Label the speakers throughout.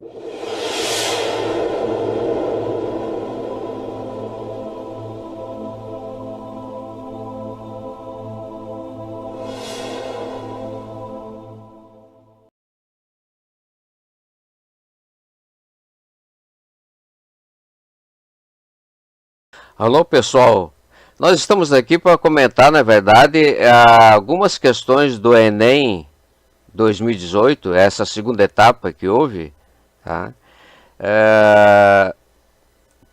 Speaker 1: Alô pessoal, nós estamos aqui para comentar, na verdade, algumas questões do Enem 2018, essa segunda etapa que houve, tá?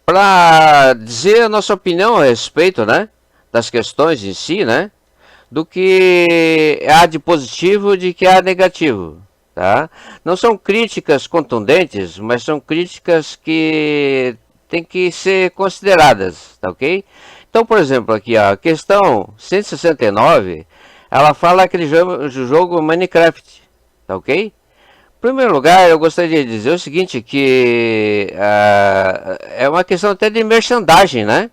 Speaker 1: Para dizer a nossa opinião a respeito, né, das questões em si, né, do que há de positivo e de que há negativo, tá? Não são críticas contundentes, mas são críticas que têm que ser consideradas, tá ok? Então, por exemplo, aqui a questão 169, ela fala aquele jogo Minecraft, tá ok? Em primeiro lugar, eu gostaria de dizer o seguinte, que é uma questão até de merchandising, né?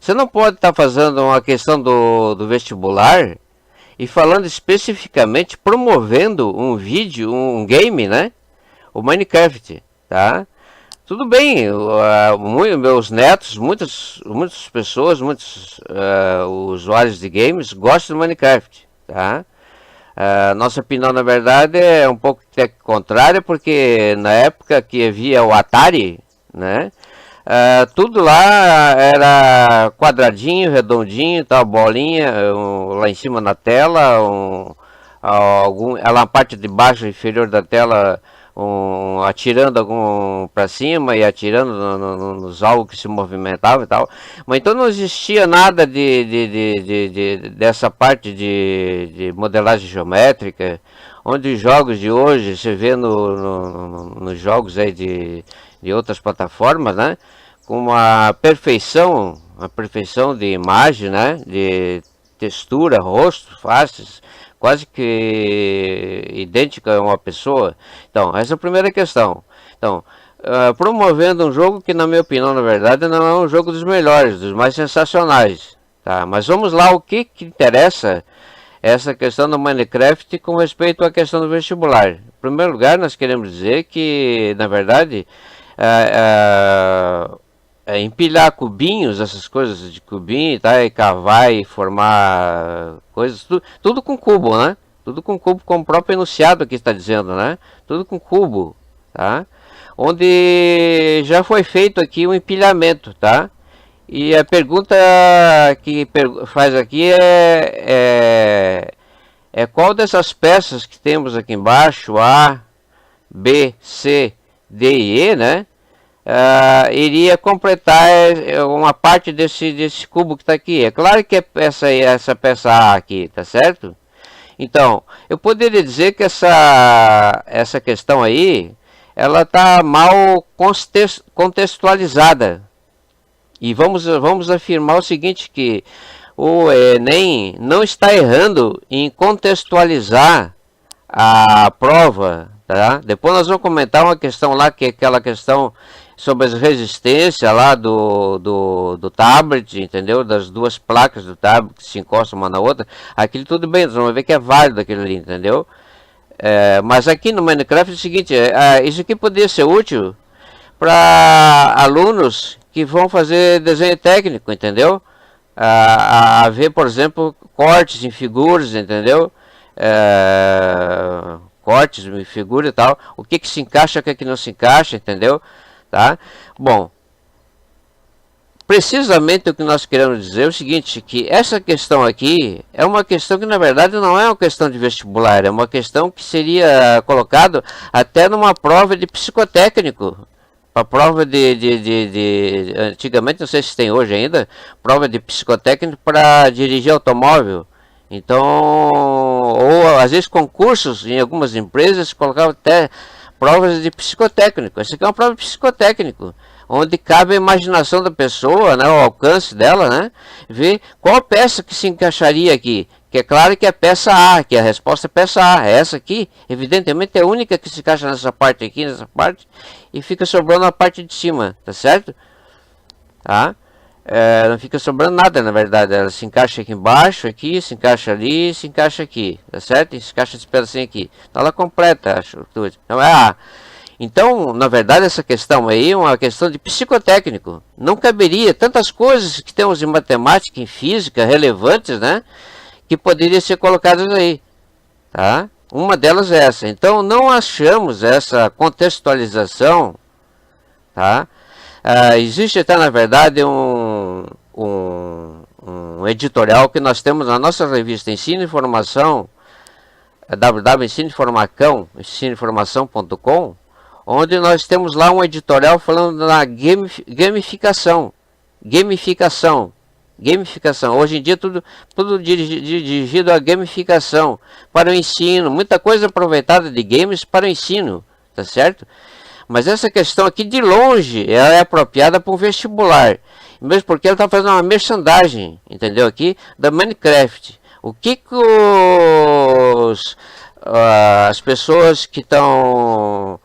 Speaker 1: Você não pode estar fazendo uma questão do vestibular e falando especificamente, promovendo um vídeo, um game, né? O Minecraft, tá? Tudo bem, meus netos, muitas pessoas, muitos usuários de games gostam do Minecraft, tá? Nossa opinião, na verdade, é um pouco contrária, porque na época que havia o Atari, né? Tudo lá era quadradinho, redondinho, tal, bolinha, lá em cima na tela, na parte de baixo inferior da tela, atirando algum para cima e atirando nos algo que se movimentava e tal. Mas então não existia nada dessa parte de modelagem geométrica, onde os jogos de hoje, você vê nos jogos aí de outras plataformas, né? Com uma perfeição de imagem, né? De textura, rosto, faces, quase que idêntica a uma pessoa. Então, essa é a primeira questão. Então, promovendo um jogo que, na minha opinião, na verdade, não é um jogo dos melhores, dos mais sensacionais. Tá? Mas vamos lá, o que interessa essa questão do Minecraft com respeito à questão do vestibular. Em primeiro lugar, nós queremos dizer que, na verdade, empilhar cubinhos, essas coisas de cubinho, tá? E cavar e formar coisas, tudo com cubo, né? Tudo com cubo, como o próprio enunciado aqui está dizendo, né? Tudo com cubo, tá? Onde já foi feito aqui um empilhamento, tá? E a pergunta que faz aqui é qual dessas peças que temos aqui embaixo, A, B, C, D e E, né? Iria completar uma parte desse cubo que está aqui. É claro que é essa peça A aqui, tá certo? Então, eu poderia dizer que essa questão aí, ela está mal contextualizada. E vamos afirmar o seguinte, que o Enem não está errando em contextualizar a prova, tá? Depois nós vamos comentar uma questão lá, que é aquela questão sobre as resistências lá do tablet, entendeu? Das duas placas do tablet que se encostam uma na outra. Aquilo tudo bem, nós vamos ver que é válido aquilo ali, entendeu? Mas aqui no Minecraft é o seguinte, isso aqui poderia ser útil para alunos que vão fazer desenho técnico, entendeu? A ver, por exemplo, cortes em figuras, entendeu? Cortes em figura e tal. O que se encaixa, o que não se encaixa, entendeu? Tá? Bom, precisamente o que nós queremos dizer é o seguinte, que essa questão aqui é uma questão que na verdade não é uma questão de vestibular, é uma questão que seria colocado até numa prova de psicotécnico. A prova antigamente, não sei se tem hoje ainda, prova de psicotécnico para dirigir automóvel. Então, ou às vezes concursos em algumas empresas colocavam até provas de psicotécnico. Essa aqui é uma prova de psicotécnico, onde cabe a imaginação da pessoa, né, o alcance dela, né, ver qual peça que se encaixaria aqui. Que é claro que é peça A, que a resposta é peça A. Essa aqui, evidentemente, é a única que se encaixa nessa parte aqui, nessa parte, e fica sobrando a parte de cima, tá certo? Tá? Não fica sobrando nada, na verdade. Ela se encaixa aqui embaixo, aqui, se encaixa ali, se encaixa aqui, tá certo? E se encaixa esse pedacinho aqui. Então ela completa a estrutura. Então é A. Então, na verdade, essa questão aí é uma questão de psicotécnico. Não caberia tantas coisas que temos em matemática, em física, relevantes, né? Que poderiam ser colocadas aí, tá? Uma delas é essa. Então, não achamos essa contextualização, tá? Existe até, na verdade, um editorial que nós temos na nossa revista Ensino e Informação, www.ensinoinformação.com, onde nós temos lá um editorial falando da gamificação. Hoje em dia tudo dirigido à gamificação, para o ensino, muita coisa aproveitada de games para o ensino, tá certo? Mas essa questão aqui de longe, ela é apropriada para um vestibular, mesmo porque ela está fazendo uma merchandising, entendeu aqui, da Minecraft. O que as pessoas que estão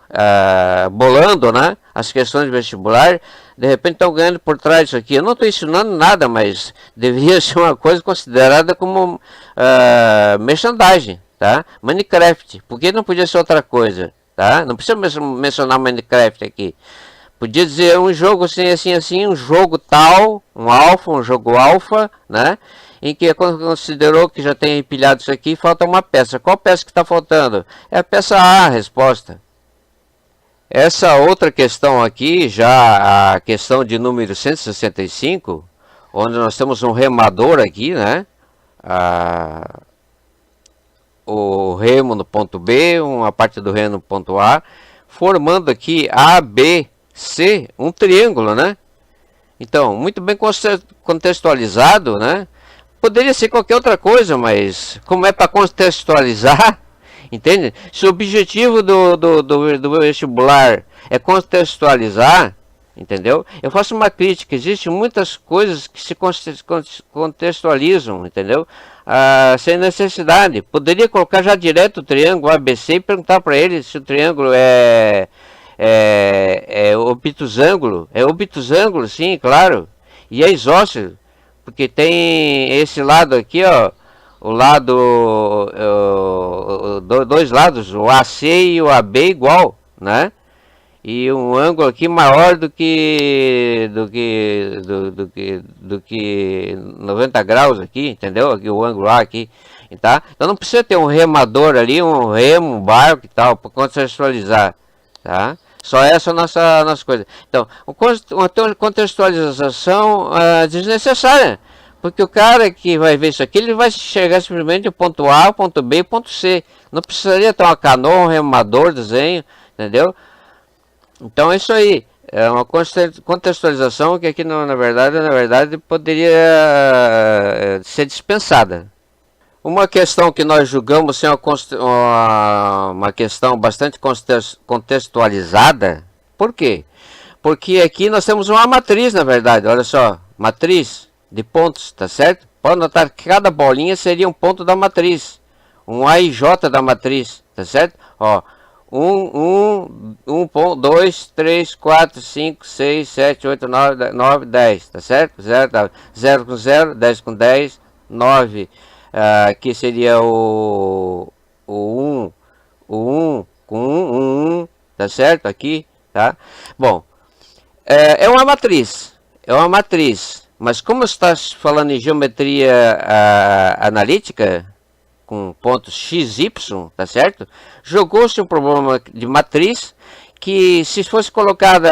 Speaker 1: bolando, né, as questões de vestibular, de repente estão ganhando por trás disso aqui. Eu não estou ensinando nada, mas deveria ser uma coisa considerada como merchandising, tá? Minecraft, porque não podia ser outra coisa, tá? Não precisa mencionar Minecraft aqui. Podia dizer um jogo assim, um jogo tal, um jogo alfa, né? Em que considerou que já tem empilhado isso aqui, falta uma peça. Qual peça que está faltando? É a peça A, a resposta. Essa outra questão aqui, já a questão de número 165, onde nós temos um remador aqui, né? O remo no ponto B, uma parte do remo no ponto A, formando aqui A, B, C, um triângulo, né? Então, muito bem contextualizado, né? Poderia ser qualquer outra coisa, mas como é para contextualizar, entende? Se o objetivo do vestibular é contextualizar, entendeu? Eu faço uma crítica, existem muitas coisas que se contextualizam, entendeu? Sem necessidade. Poderia colocar já direto o triângulo ABC e perguntar para ele se o triângulo é obtusângulo. É obtusângulo, sim, claro. E é isósceles. Porque tem esse lado aqui, ó, o lado, dois lados, o AC e o AB igual, né? E um ângulo aqui maior do que 90 graus aqui, entendeu? Aqui o ângulo A aqui, tá? Então não precisa ter um remador ali, um remo, um barco e tal, para contextualizar, tá? Só essa nossa coisa. Então, uma contextualização desnecessária. Porque o cara que vai ver isso aqui, ele vai chegar simplesmente do ponto A, ponto B e ponto C. Não precisaria ter uma canoa, um remador, desenho, entendeu? Então é isso aí. É uma contextualização que aqui, na verdade, poderia ser dispensada. Uma questão que nós julgamos ser uma questão bastante contextualizada. Por quê? Porque aqui nós temos uma matriz, na verdade. Olha só, matriz de pontos, tá certo? Pode notar que cada bolinha seria um ponto da matriz. Um A e J da matriz, tá certo? Ó, 2, 3, 4, 5, 6, 7, 8, 9, 10, tá certo? 0 com 0, 10 com 10, 9... aqui seria o 1 com 1, tá certo? Aqui, tá? Bom, é uma matriz, mas como está falando em geometria analítica, com pontos x, y, tá certo? Jogou-se um problema de matriz, que se fosse colocada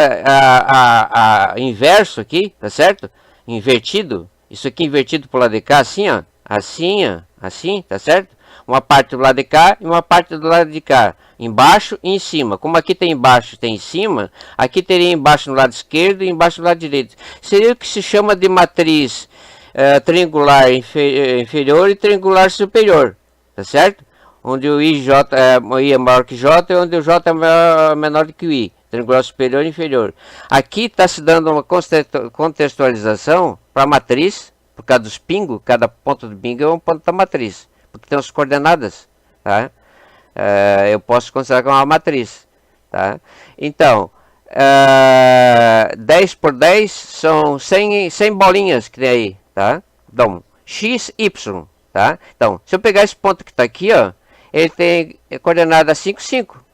Speaker 1: inverso aqui, tá certo? Invertido, isso aqui invertido pro lado de cá, assim, ó. Assim, tá certo? Uma parte do lado de cá e uma parte do lado de cá. Embaixo e em cima. Como aqui tem embaixo e tem em cima, aqui teria embaixo no lado esquerdo e embaixo no lado direito. Seria o que se chama de matriz triangular inferior e triangular superior. Tá certo? Onde o I é maior que J e onde o J é menor do que o I. Triangular superior e inferior. Aqui está se dando uma contextualização para a matriz. Por causa dos pingos, cada ponto do pingo é um ponto da matriz. Porque tem as coordenadas, tá? Eu posso considerar como uma matriz, tá? Então, 10 por 10 são 100 bolinhas que tem aí, tá? Então, x, y, tá? Então, se eu pegar esse ponto que está aqui, ó, ele tem coordenada 5, 5.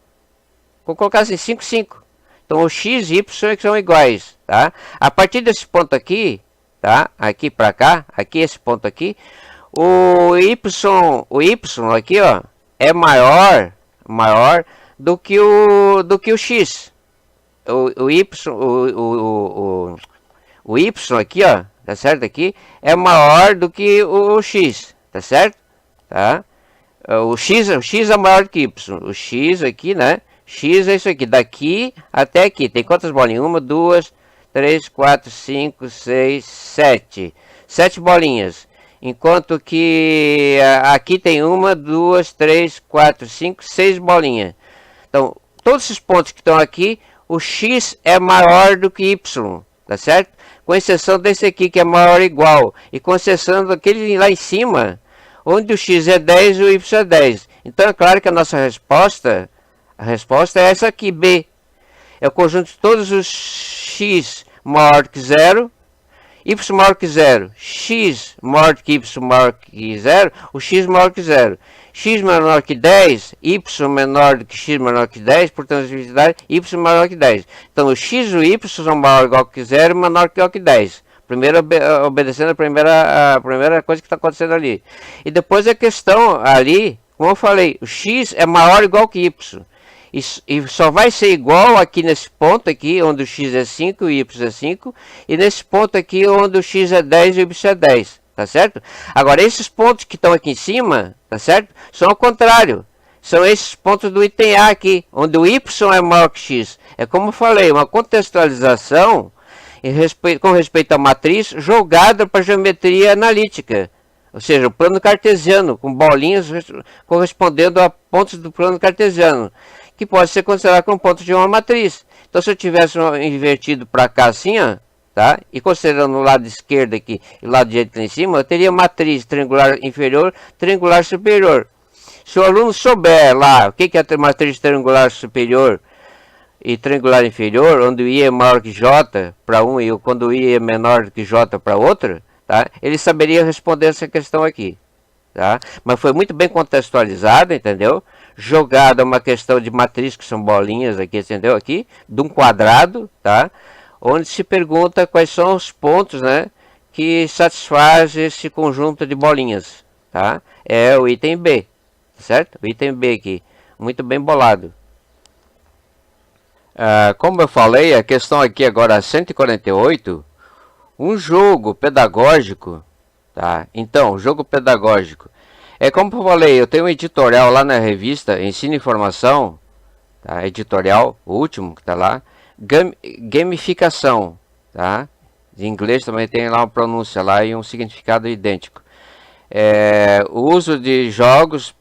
Speaker 1: Vou colocar assim, 5, 5. Então o x e y são iguais, tá? A partir desse ponto aqui, tá? Aqui para cá, aqui esse ponto aqui, o y aqui, ó, é maior do que o x. O y aqui, ó, tá certo? Aqui é maior do que o x, tá certo? Tá? O x é maior do que y. O x aqui, né? X é isso aqui, daqui até aqui. Tem quantas bolinhas? 1, 2, 3, 4, 5, 6, 7. 7 bolinhas. Enquanto que aqui tem 1, 2, 3, 4, 5, 6 bolinhas. Então, todos esses pontos que estão aqui, o x é maior do que y, tá certo? Com exceção desse aqui que é maior ou igual. E com exceção daquele lá em cima, onde o x é 10 e o y é 10. Então, é claro que a nossa resposta é essa aqui, B. É o conjunto de todos os x maior que 0, y maior que 0, x maior que y maior que 0, o x maior que 0. X menor que 10, y menor do que x menor que 10, portanto, y maior que 10. Então, o x e o y são maior ou igual que 0 e menor que igual que 10. Primeiro, obedecendo a primeira coisa que está acontecendo ali. E depois a questão ali, como eu falei, o x é maior ou igual que y. E só vai ser igual aqui nesse ponto aqui, onde o x é 5 e o y é 5. E nesse ponto aqui, onde o x é 10 e o y é 10. Tá certo? Agora, esses pontos que estão aqui em cima, tá certo? São ao contrário. São esses pontos do item A aqui, onde o y é maior que x. É como eu falei, uma contextualização com respeito à matriz jogada para a geometria analítica. Ou seja, o plano cartesiano, com bolinhas correspondendo a pontos do plano cartesiano, que pode ser considerado como ponto de uma matriz. Então, se eu tivesse invertido para cá assim, ó, tá? E considerando o lado esquerdo aqui e o lado direito lá em cima, eu teria matriz triangular inferior, triangular superior. Se o aluno souber lá o que é a matriz triangular superior e triangular inferior, onde o I é maior que J para um e quando o I é menor que J para outro, tá? Ele saberia responder essa questão aqui. Tá? Mas foi muito bem contextualizado, entendeu? Jogada uma questão de matriz, que são bolinhas aqui, entendeu? Aqui, de um quadrado, tá? Onde se pergunta quais são os pontos, né, que satisfaz esse conjunto de bolinhas, tá? É o item B, certo? O item B aqui, muito bem bolado. Como eu falei, a questão aqui agora 148, um jogo pedagógico, tá? Então, jogo pedagógico. É como eu falei, eu tenho um editorial lá na revista Ensino e Informação, tá? Editorial, o último que está lá. Gamificação, tá? Em inglês também tem lá uma pronúncia lá e um significado idêntico. O uso de jogos,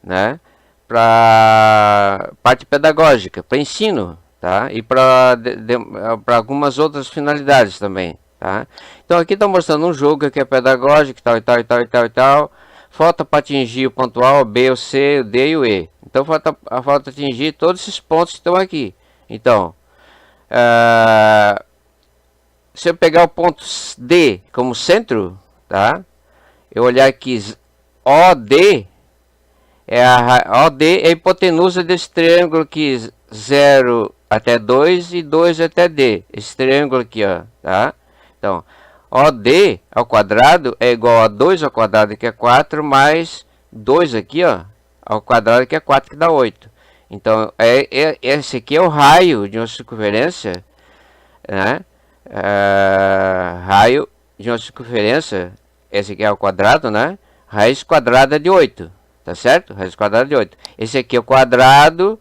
Speaker 1: né? Para parte pedagógica, para ensino, tá? E para algumas outras finalidades também, tá? Então aqui está mostrando um jogo que é pedagógico, tal e tal e tal e tal e tal. Falta para atingir o ponto A, o B, o C, o D e o E. Então falta atingir todos esses pontos que estão aqui. Então, se eu pegar o ponto D como centro, tá? Eu olhar aqui, OD é a hipotenusa desse triângulo aqui, 0 até 2 e 2 até D. Esse triângulo aqui, ó, tá? Então, OD ao quadrado é igual a 2 ao quadrado, que é 4, mais 2 aqui, ó, ao quadrado, que é 4, que dá 8. Então, esse aqui é o raio de uma circunferência, né? Raio de uma circunferência, esse aqui é o quadrado, né? Raiz quadrada de 8, tá certo? Raiz quadrada de 8. Esse aqui é o quadrado,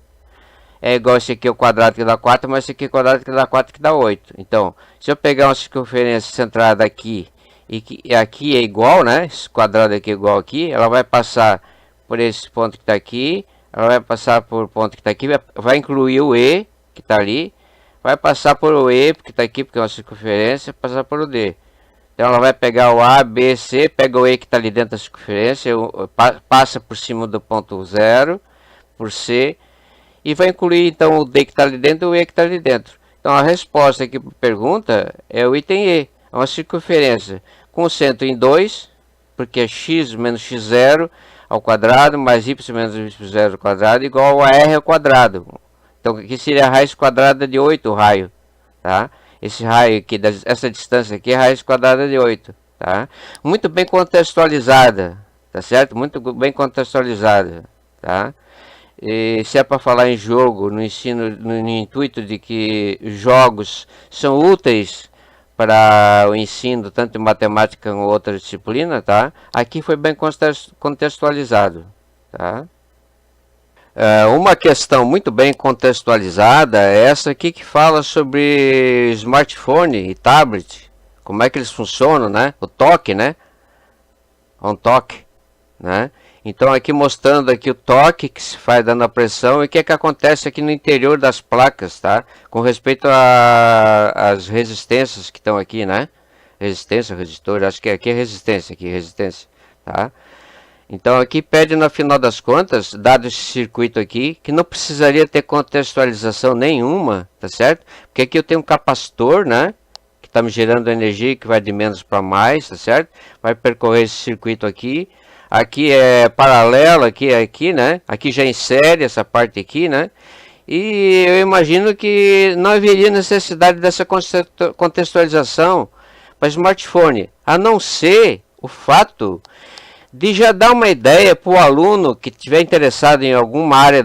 Speaker 1: é igual esse aqui é o quadrado que dá 4, mas esse aqui é o quadrado que dá 4, que dá 8. Então, se eu pegar uma circunferência centrada aqui, e que aqui é igual, né? Esse quadrado aqui é igual aqui, ela vai passar por esse ponto que está aqui, ela vai passar por ponto que está aqui, vai incluir o E, que está ali, vai passar por o E, que está aqui, porque é uma circunferência, passar por o D. Então ela vai pegar o A, B, C, pega o E que está ali dentro da circunferência, passa por cima do ponto 0, por C, e vai incluir então o D que está ali dentro e o E que está ali dentro. Então a resposta aqui para a pergunta é o item E, é uma circunferência com centro em 2, porque é x menos x0 ao quadrado, mais y menos y0 ao quadrado, igual a r ao quadrado. Então aqui seria a raiz quadrada de 8 o raio, tá? Esse raio aqui, essa distância aqui é a raiz quadrada de 8, tá? Muito bem contextualizada, tá certo? Muito bem contextualizada, tá? E se é para falar em jogo, no ensino, no intuito de que jogos são úteis para o ensino, tanto de matemática como outra disciplina, tá? Aqui foi bem contextualizado, tá? Uma questão muito bem contextualizada é essa aqui que fala sobre smartphone e tablet, como é que eles funcionam, né? O toque, né? On toque, né? Então aqui mostrando aqui o toque que se faz dando a pressão e o que é que acontece aqui no interior das placas, tá? Com respeito às resistências que estão aqui, né? Resistência, resistor, acho que aqui é resistência, tá? Então aqui pede no final das contas, dado esse circuito aqui, que não precisaria ter contextualização nenhuma, tá certo? Porque aqui eu tenho um capacitor, né? Que está me gerando energia que vai de menos para mais, tá certo? Vai percorrer esse circuito aqui. Aqui é paralelo, aqui, né? Aqui já insere essa parte aqui, né? E eu imagino que não haveria necessidade dessa contextualização para smartphone, a não ser o fato de já dar uma ideia para o aluno que estiver interessado em alguma área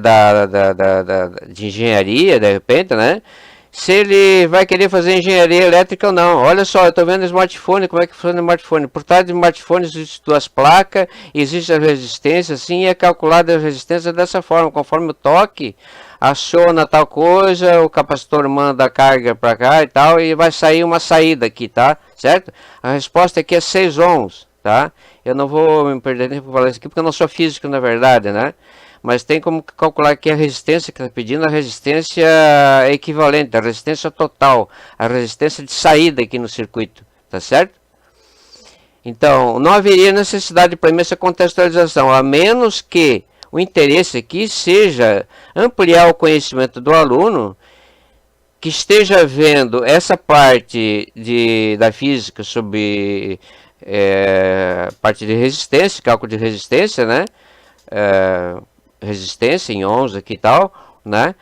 Speaker 1: de engenharia, de repente, né? Se ele vai querer fazer engenharia elétrica ou não. Olha só, eu estou vendo o smartphone, como é que funciona o smartphone. Por trás do smartphone existem duas placas, existe a resistência, assim, e é calculada a resistência dessa forma, conforme o toque, aciona tal coisa, o capacitor manda a carga para cá e tal, e vai sair uma saída aqui, tá? Certo? A resposta aqui é 6 ohms, tá? Eu não vou me perder tempo para falar isso aqui, porque eu não sou físico, na verdade, né? Mas tem como calcular aqui a resistência que está pedindo, a resistência equivalente, a resistência total, a resistência de saída aqui no circuito, tá certo? Então, não haveria necessidade para mim essa contextualização, a menos que o interesse aqui seja ampliar o conhecimento do aluno, que esteja vendo essa parte da física sobre parte de resistência, cálculo de resistência, né? Resistência em ohms aqui e tal, né?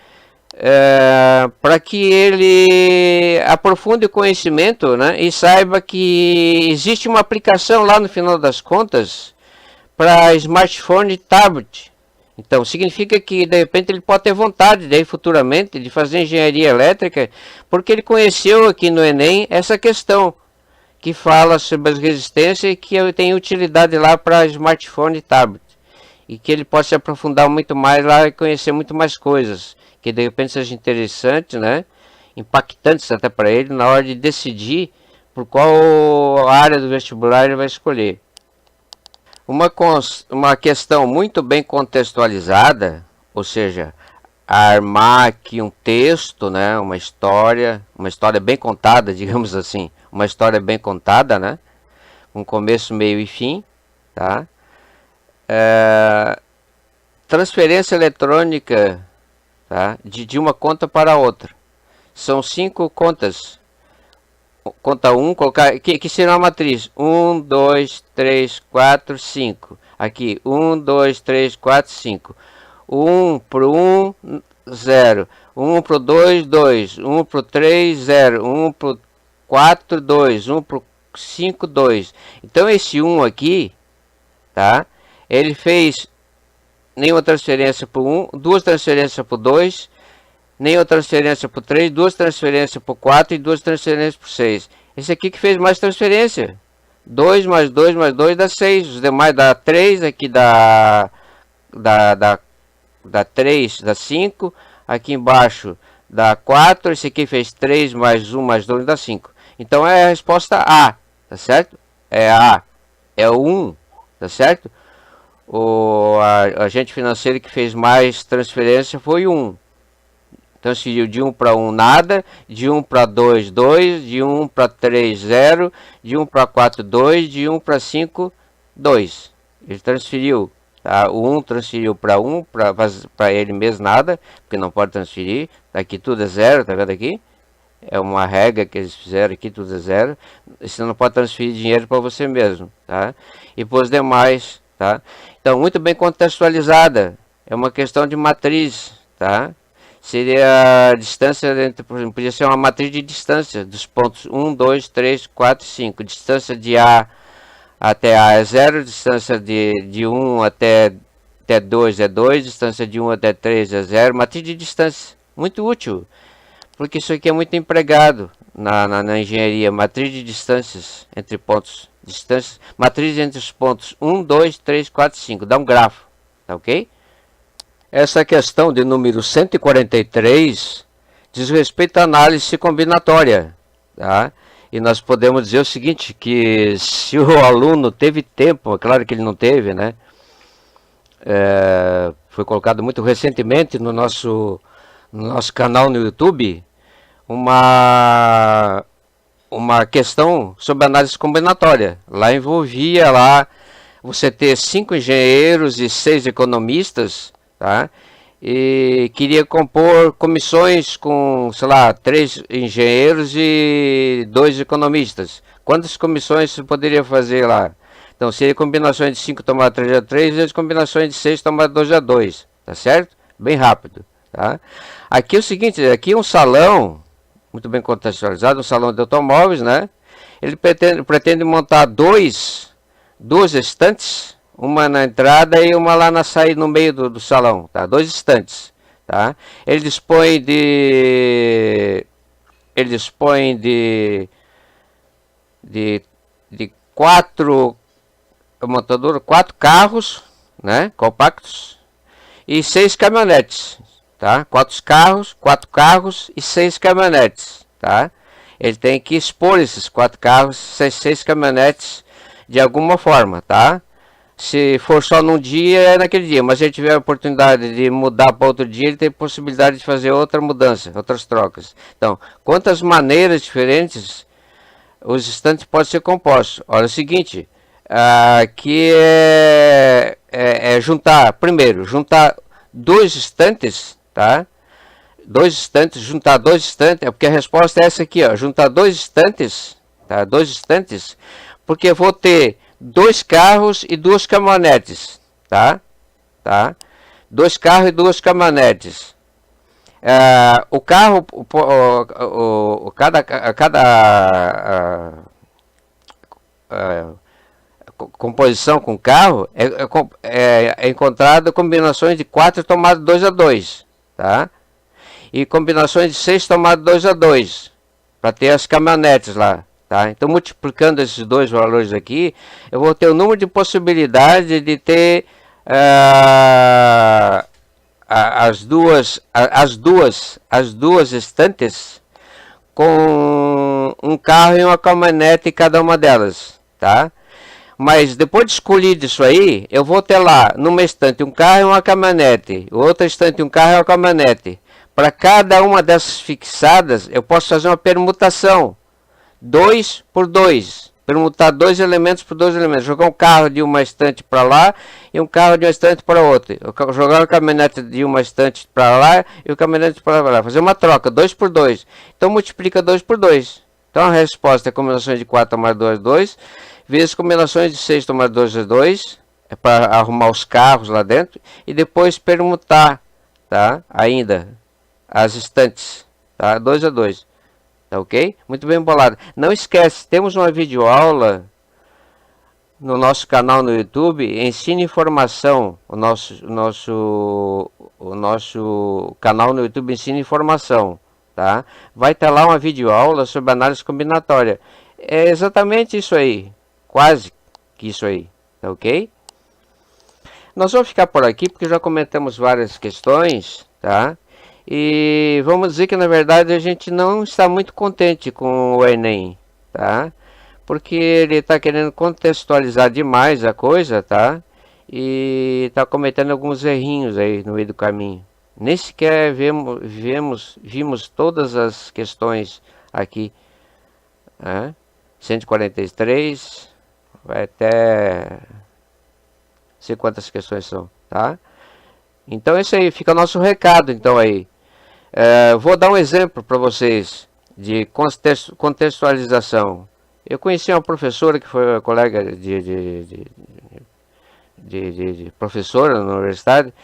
Speaker 1: Para que ele aprofunde o conhecimento, né? E saiba que existe uma aplicação lá no final das contas para smartphone e tablet. Então significa que de repente ele pode ter vontade daí futuramente de fazer engenharia elétrica, porque ele conheceu aqui no Enem essa questão que fala sobre as resistências e que tem utilidade lá para smartphone e tablet. E que ele possa se aprofundar muito mais lá e conhecer muito mais coisas, que de repente seja interessante, né? Impactantes até para ele na hora de decidir por qual área do vestibular ele vai escolher. Uma questão muito bem contextualizada, ou seja, armar aqui um texto, né? Uma história bem contada, digamos assim, uma história bem contada, né? Um começo, meio e fim, tá? Transferência eletrônica, tá? De uma conta para outra. São 5 contas. Conta 1, colocar que será uma matriz. 1, 2, 3, 4, 5. Aqui, 1, 2, 3, 4, 5. 1 para 1, 0. 1 para 2, 2. 1 para 3, 0. 1 para 4, 2. 1 para 5, 2. Então, esse 1 aqui, tá? Ele fez nenhuma transferência para o 1, duas transferências para o 2, nenhuma transferência para o 3, duas transferências para o 4 e duas transferências para o 6. Esse aqui que fez mais transferência. 2 mais 2 mais 2 dá 6. Os demais dá 3, aqui dá 3, dá 5. Aqui embaixo dá 4. Esse aqui fez 3 mais 1 mais 2 dá 5. Então é a resposta A, tá certo? É A, é o 1, tá certo? O agente financeiro que fez mais transferência foi 1. Transferiu de 1 para 1 nada, de 1 para 2, 2, de 1 para 3, 0, de 1 para 4, 2, de 1 para 5, 2. Ele transferiu, tá? O 1 transferiu para 1, para ele mesmo nada, porque não pode transferir. Aqui tudo é 0, tá vendo aqui? É uma regra que eles fizeram aqui, tudo é 0. Você não pode transferir dinheiro para você mesmo, tá? E para os demais, tá? Então, muito bem contextualizada. É uma questão de matriz, tá? seria a distância entre, por exemplo, podia ser uma matriz de distância dos pontos 1, 2, 3, 4, 5. Distância de A até A é 0, distância de 1 até 2 é 2, distância de 1 até 3 é 0. Matriz de distância, muito útil, porque isso aqui é muito empregado na engenharia. Matriz de distâncias entre pontos, distâncias, matriz entre os pontos 1, 2, 3, 4, 5, dá um grafo, tá ok? Essa questão de número 143 diz respeito à análise combinatória, tá? E nós podemos dizer o seguinte, que se o aluno teve tempo, é claro que ele não teve, né? Foi colocado muito recentemente no nosso canal no YouTube uma questão sobre análise combinatória. Lá envolvia você ter 5 engenheiros e 6 economistas, tá? E queria compor comissões com, sei lá, 3 engenheiros e 2 economistas. Quantas comissões você poderia fazer lá? Então, seria combinações de 5 tomar 3 a 3 e as combinações de 6 tomar 2 a 2, tá certo? Bem rápido, tá? Aqui é o seguinte, aqui é um salão, muito bem contextualizado, um salão de automóveis, né? Ele pretende montar duas estantes, uma na entrada e uma lá na saída, no meio do salão, tá? 2 estantes, tá? Ele dispõe de 4 4 carros, né, compactos, e 6 caminhonetes, tá? 4 carros e 6 caminhonetes, tá? Ele tem que expor esses 4 carros, 6 caminhonetes de alguma forma, tá? Se for só num dia, é naquele dia, mas se ele tiver a oportunidade de mudar para outro dia, ele tem possibilidade de fazer outra mudança, outras trocas. Então, quantas maneiras diferentes os estantes podem ser compostos? Olha o seguinte, aqui juntar 2 estantes, tá? 2 estantes, juntar 2 estantes, porque a resposta é essa aqui, ó, juntar 2 estantes, tá? 2 estantes, porque eu vou ter 2 carros e 2 caminhonetes, tá? 2 carros e 2 caminhonetes. O carro, cada composição com carro é encontrada combinações de 4 tomadas 2 a 2, tá? E combinações de 6 tomadas 2 a 2, para ter as caminhonetes lá. Tá? Então, multiplicando esses dois valores aqui, eu vou ter o número de possibilidades de ter as duas estantes com um carro e uma caminhonete em cada uma delas, tá? Mas depois de escolhido isso aí, eu vou ter lá numa estante um carro e uma caminhonete, outra estante um carro e uma caminhonete. Para cada uma dessas fixadas, eu posso fazer uma permutação. 2 por 2, permutar 2 elementos por 2 elementos, jogar um carro de uma estante para lá e um carro de uma estante para outra, jogar uma caminhonete de uma estante para lá e o caminhonete para lá, fazer uma troca, 2 por 2, então multiplica 2 por 2, então a resposta é combinações de 4 tomar 2 a 2, vezes combinações de 6 tomar 2 a 2, é para arrumar os carros lá dentro, e depois permutar, tá, ainda, as estantes, tá, 2 a 2. Tá ok? Muito bem bolado. Não esquece, temos uma videoaula no nosso canal no YouTube, Ensino e Informação. O nosso canal no YouTube Ensino e Informação, tá? Vai ter lá uma videoaula sobre análise combinatória. É exatamente isso aí, quase que isso aí, tá ok? Nós vamos ficar por aqui porque já comentamos várias questões, tá? E vamos dizer que na verdade a gente não está muito contente com o Enem, tá? Porque ele está querendo contextualizar demais a coisa, tá? E está cometendo alguns errinhos aí no meio do caminho. Nem sequer vimos todas as questões aqui, né? 143, vai até... não sei quantas questões são, tá? Então é isso aí, fica nosso recado então aí. Vou dar um exemplo para vocês de contextualização. Eu conheci uma professora que foi colega de professora na universidade,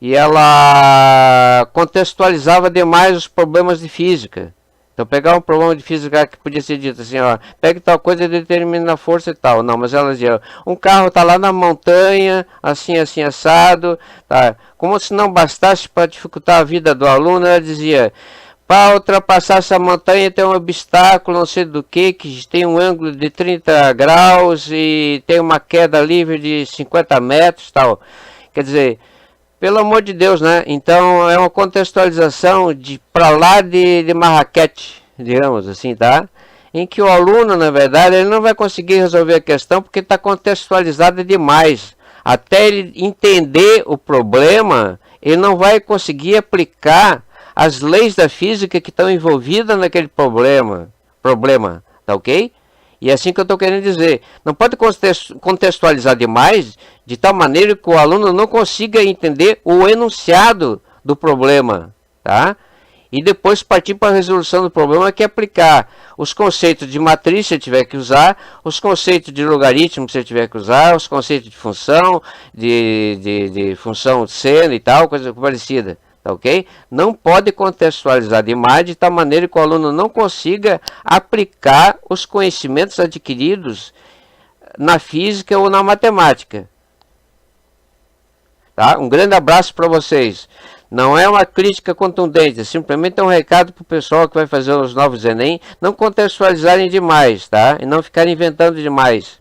Speaker 1: e ela contextualizava demais os problemas de física. Então pegar um problema de física que podia ser dito assim, ó, pega tal coisa e determina a força e tal. Não, mas ela dizia, um carro está lá na montanha, assim, assim, assado, tá? Como se não bastasse para dificultar a vida do aluno, ela dizia, para ultrapassar essa montanha tem um obstáculo, não sei do que tem um ângulo de 30 graus e tem uma queda livre de 50 metros, tal. Quer dizer, pelo amor de Deus, né? Então é uma contextualização de para lá de Marrakech, digamos assim, tá? Em que o aluno, na verdade, ele não vai conseguir resolver a questão porque está contextualizada demais. Até ele entender o problema, ele não vai conseguir aplicar as leis da física que estão envolvidas naquele problema, tá ok? E é assim que eu estou querendo dizer. Não pode contextualizar demais, de tal maneira que o aluno não consiga entender o enunciado do problema, tá? E depois partir para a resolução do problema, que é aplicar os conceitos de matriz, se tiver que usar, os conceitos de logaritmo, se tiver que usar, os conceitos de função, de função seno e tal, coisa parecida. Tá ok? Não pode contextualizar demais de tal maneira que o aluno não consiga aplicar os conhecimentos adquiridos na física ou na matemática. Tá? Um grande abraço para vocês. Não é uma crítica contundente, é simplesmente um recado para o pessoal que vai fazer os novos Enem não contextualizarem demais, tá? E não ficarem inventando demais.